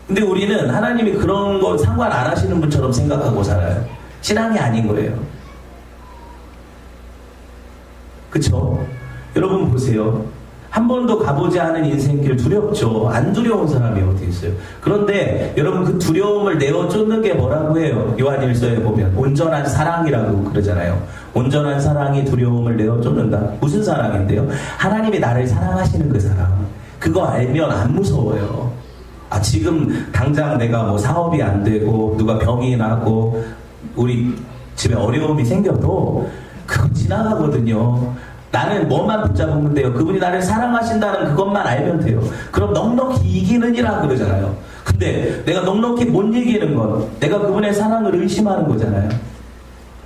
근데 우리는 하나님이 그런 거 상관 안 하시는 분처럼 생각하고 살아요. 신앙이 아닌 거예요. 그쵸? 여러분 보세요. 한 번도 가보지 않은 인생길 두렵죠. 안 두려운 사람이 어디 있어요. 그런데 여러분, 그 두려움을 내어 쫓는 게 뭐라고 해요? 요한일서에 보면 온전한 사랑이라고 그러잖아요. 온전한 사랑이 두려움을 내어 쫓는다. 무슨 사랑인데요? 하나님이 나를 사랑하시는 그 사랑. 그거 알면 안 무서워요. 지금 당장 내가 뭐 사업이 안 되고 누가 병이 나고 우리 집에 어려움이 생겨도 그거 지나가거든요. 나는 뭐만 붙잡으면 돼요. 그분이 나를 사랑하신다는 그것만 알면 돼요. 그럼 넉넉히 이기는이라 그러잖아요. 근데 내가 넉넉히 못 이기는 건 내가 그분의 사랑을 의심하는 거잖아요.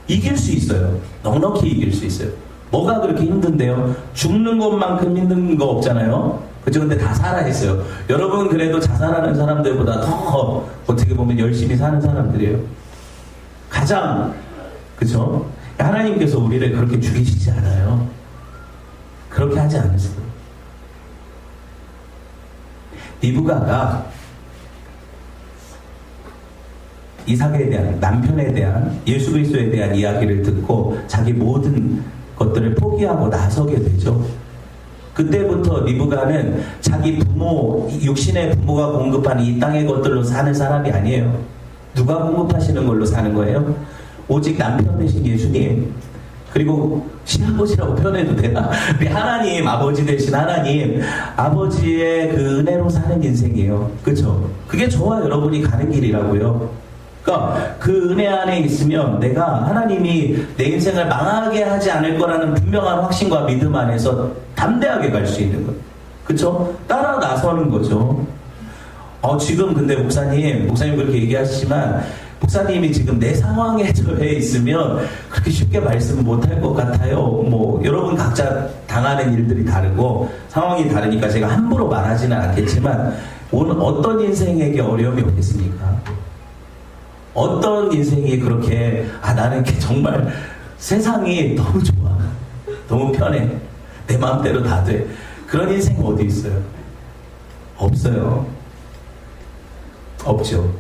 이길 수 있어요. 넉넉히 이길 수 있어요. 뭐가 그렇게 힘든데요? 죽는 것만큼 힘든 거 없잖아요. 그죠? 근데 다 살아있어요. 여러분 그래도 자살하는 사람들보다 더 어떻게 보면 열심히 사는 사람들이에요. 가장, 그죠? 하나님께서 우리를 그렇게 죽이시지 않아요. 그렇게 하지 않으세요. 리브가가 이삭에 대한, 남편에 대한, 예수 그리스도에 대한 이야기를 듣고 자기 모든 것들을 포기하고 나서게 되죠. 그때부터 리브가는 자기 부모, 육신의 부모가 공급하는 이 땅의 것들로 사는 사람이 아니에요. 누가 공급하시는 걸로 사는 거예요? 오직 남편 되신 예수님, 그리고 신아버지라고 표현해도 되나? 우리 하나님, 아버지 되신 하나님, 아버지의 그 은혜로 사는 인생이에요. 그쵸? 그게 저와 여러분이 가는 길이라고요. 그러니까 그 은혜 안에 있으면 내가 하나님이 내 인생을 망하게 하지 않을 거라는 분명한 확신과 믿음 안에서 담대하게 갈 수 있는 거예요. 그쵸? 따라 나서는 거죠. 지금 근데 목사님 그렇게 얘기하시지만 목사님이 지금 내 상황에 처해 있으면 그렇게 쉽게 말씀을 못할 것 같아요. 뭐 여러분 각자 당하는 일들이 다르고 상황이 다르니까 제가 함부로 말하지는 않겠지만 오늘 어떤 인생에게 어려움이 오겠습니까? 어떤 인생이 그렇게 나는 정말 세상이 너무 좋아, 너무 편해, 내 마음대로 다 돼, 그런 인생 어디 있어요? 없어요. 없죠.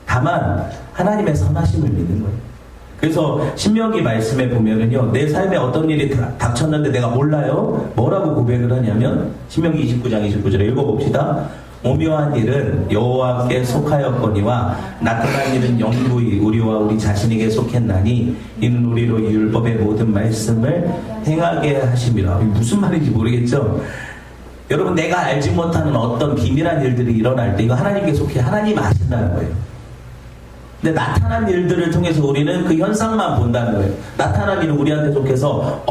다만 하나님의 선하심을 믿는 거예요. 그래서 신명기 말씀에 보면은요, 내 삶에 어떤 일이 닥쳤는데 내가 몰라요? 뭐라고 고백을 하냐면 신명기 29장 29절에 읽어봅시다. 오묘한 일은 여호와께 속하였거니와 나타난 일은 영구히 우리와 우리 자신에게 속했나니 이는 우리로 율법의 모든 말씀을 행하게 하심이라. 무슨 말인지 모르겠죠? 여러분, 내가 알지 못하는 어떤 비밀한 일들이 일어날 때 이거 하나님께 속해, 하나님 아신다는 거예요. 근데 나타난 일들을 통해서 우리는 그 현상만 본다는 거예요. 나타난 일은 우리한테 속해서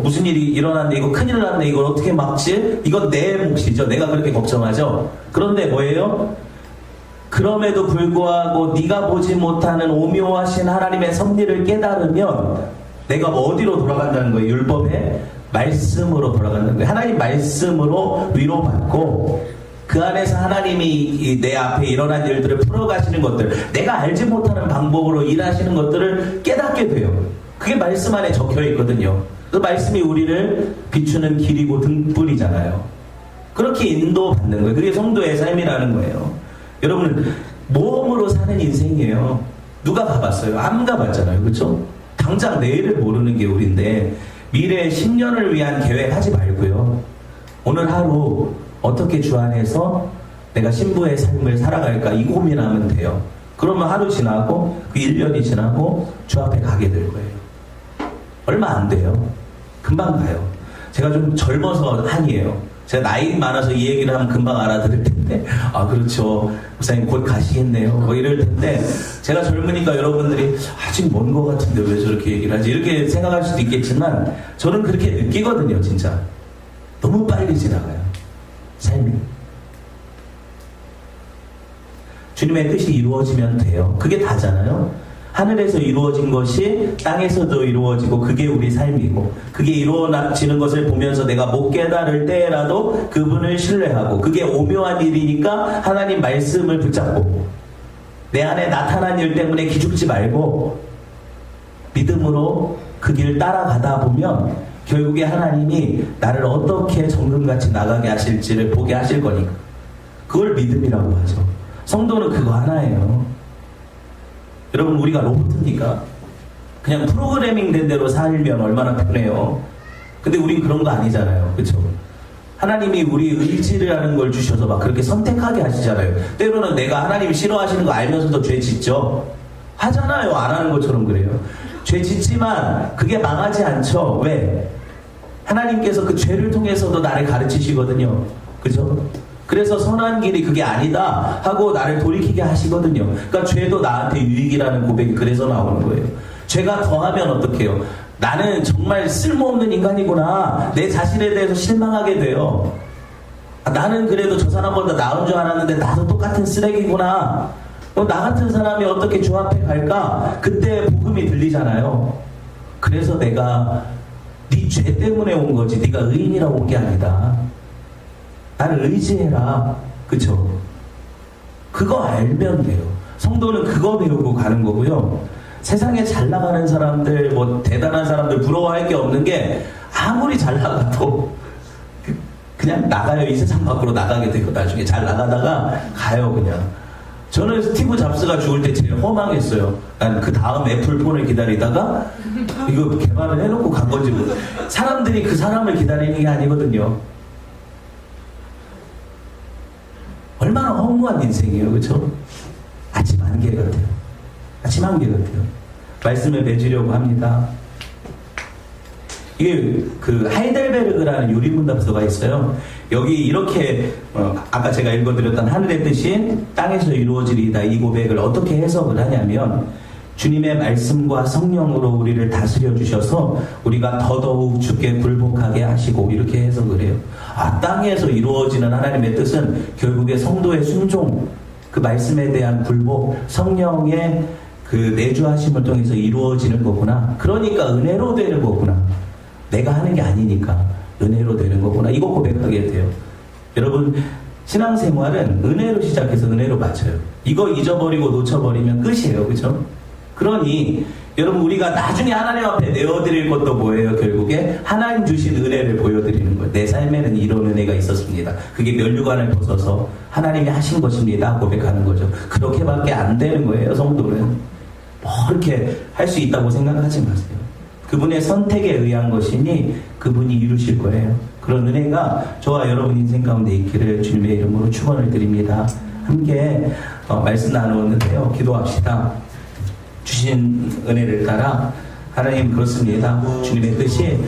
무슨 일이 일어났네, 이거 큰일 났네, 이걸 어떻게 막지? 이건 내 몫이죠. 내가 그렇게 걱정하죠. 그런데 뭐예요? 그럼에도 불구하고 네가 보지 못하는 오묘하신 하나님의 섭리를 깨달으면 내가 어디로 돌아간다는 거예요? 율법의 말씀으로 돌아간다는 거예요. 하나님 말씀으로 위로받고 그 안에서 하나님이 내 앞에 일어난 일들을 풀어가시는 것들, 내가 알지 못하는 방법으로 일하시는 것들을 깨닫게 돼요. 그게 말씀 안에 적혀 있거든요. 그 말씀이 우리를 비추는 길이고 등불이잖아요. 그렇게 인도받는 거예요. 그게 성도의 삶이라는 거예요. 여러분, 모험으로 사는 인생이에요. 누가 가봤어요? 안 가봤잖아요. 그렇죠? 당장 내일을 모르는 게 우리인데 미래 10년을 위한 계획하지 말고요. 오늘 하루 어떻게 주 안에서 내가 신부의 삶을 살아갈까 이 고민하면 돼요. 그러면 하루 지나고 그 1년이 지나고 주 앞에 가게 될 거예요. 얼마 안 돼요. 금방 가요. 제가 좀 젊어서 한이에요. 제가 나이 많아서 이 얘기를 하면 금방 알아들을 텐데, 아, 그렇죠. 목사님 곧 가시겠네요. 뭐 이럴 텐데, 제가 젊으니까 여러분들이 아직 먼 것 같은데 왜 저렇게 얘기를 하지? 이렇게 생각할 수도 있겠지만, 저는 그렇게 느끼거든요, 진짜. 너무 빨리 지나가요. 삶이. 주님의 뜻이 이루어지면 돼요. 그게 다잖아요. 하늘에서 이루어진 것이 땅에서도 이루어지고 그게 우리 삶이고 그게 이루어지는 것을 보면서 내가 못 깨달을 때라도 그분을 신뢰하고 그게 오묘한 일이니까 하나님 말씀을 붙잡고 내 안에 나타난 일 때문에 기죽지 말고 믿음으로 그 길 따라가다 보면 결국에 하나님이 나를 어떻게 정금같이 나가게 하실지를 보게 하실 거니까 그걸 믿음이라고 하죠. 성도는 그거 하나예요. 여러분 우리가 로봇입니까? 그냥 프로그래밍 된 대로 살면 얼마나 편해요. 근데 우린 그런 거 아니잖아요. 그렇죠? 하나님이 우리 의지를 하는 걸 주셔서 막 그렇게 선택하게 하시잖아요. 때로는 내가 하나님이 싫어하시는 거 알면서도 죄 짓죠. 하잖아요. 안 하는 것처럼 그래요. 죄 짓지만 그게 망하지 않죠. 왜? 하나님께서 그 죄를 통해서도 나를 가르치시거든요. 그죠? 그래서 선한 길이 그게 아니다 하고 나를 돌이키게 하시거든요. 그러니까 죄도 나한테 유익이라는 고백이 그래서 나오는 거예요. 죄가 더하면 어떡해요? 나는 정말 쓸모없는 인간이구나. 내 자신에 대해서 실망하게 돼요. 아, 나는 그래도 저 사람보다 나은 줄 알았는데 나도 똑같은 쓰레기구나. 나 같은 사람이 어떻게 주 앞에 갈까? 그때 복음이 들리잖아요. 그래서 내가 네 죄 때문에 온 거지 네가 의인이라고 온 게 아니다. 나를 의지해라. 그쵸? 그거 알면 돼요. 성도는 그거 배우고 가는 거고요. 세상에 잘 나가는 사람들, 뭐 대단한 사람들 부러워할 게 없는 게 아무리 잘 나가도 그냥 나가요. 이 세상 밖으로 나가게 되고 나중에 잘 나가다가 가요 그냥. 저는 스티브 잡스가 죽을 때 제일 허망했어요. 난 그 다음 애플폰을 기다리다가 이거 개발을 해놓고 간 건지 모르겠어요. 사람들이 그 사람을 기다리는 게 아니거든요. 얼마나 허무한 인생이에요. 그렇죠? 아침 안개 같아요. 아침 안개 같아요. 말씀을 맺으려고 합니다. 이게 그 하이델베르그라는 요리문답서가 있어요. 여기 이렇게 아까 제가 읽어드렸던 하늘의 뜻이 땅에서 이루어지리이다 이 고백을 어떻게 해석을 하냐면 주님의 말씀과 성령으로 우리를 다스려 주셔서 우리가 더더욱 주께 굴복하게 하시고 이렇게 해석을 해요. 아, 땅에서 이루어지는 하나님의 뜻은 결국에 성도의 순종, 그 말씀에 대한 굴복, 성령의 그 내주하심을 통해서 이루어지는 거구나. 그러니까 은혜로 되는 거구나. 내가 하는 게 아니니까 은혜로 되는 거구나. 이거 고백하게 돼요. 여러분 신앙생활은 은혜로 시작해서 은혜로 마쳐요. 이거 잊어버리고 놓쳐버리면 끝이에요. 그렇죠? 그러니 여러분 우리가 나중에 하나님 앞에 내어드릴 것도 뭐예요? 결국에 하나님 주신 은혜를 보여드리는 거예요. 내 삶에는 이런 은혜가 있었습니다. 그게 면류관을 벗어서 하나님이 하신 것입니다 고백하는 거죠. 그렇게밖에 안 되는 거예요. 성도는 뭐 그렇게 할 수 있다고 생각하지 마세요. 그분의 선택에 의한 것이니 그분이 이루실 거예요. 그런 은혜가 저와 여러분 인생 가운데 있기를 주님의 이름으로 축원을 드립니다. 함께 말씀 나누었는데요. 기도합시다. 주신 은혜를 따라 하나님 그렇습니다. 주님의 뜻이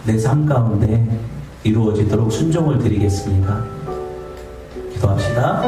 내 삶 가운데 이루어지도록 순종을 드리겠습니다. 기도합시다.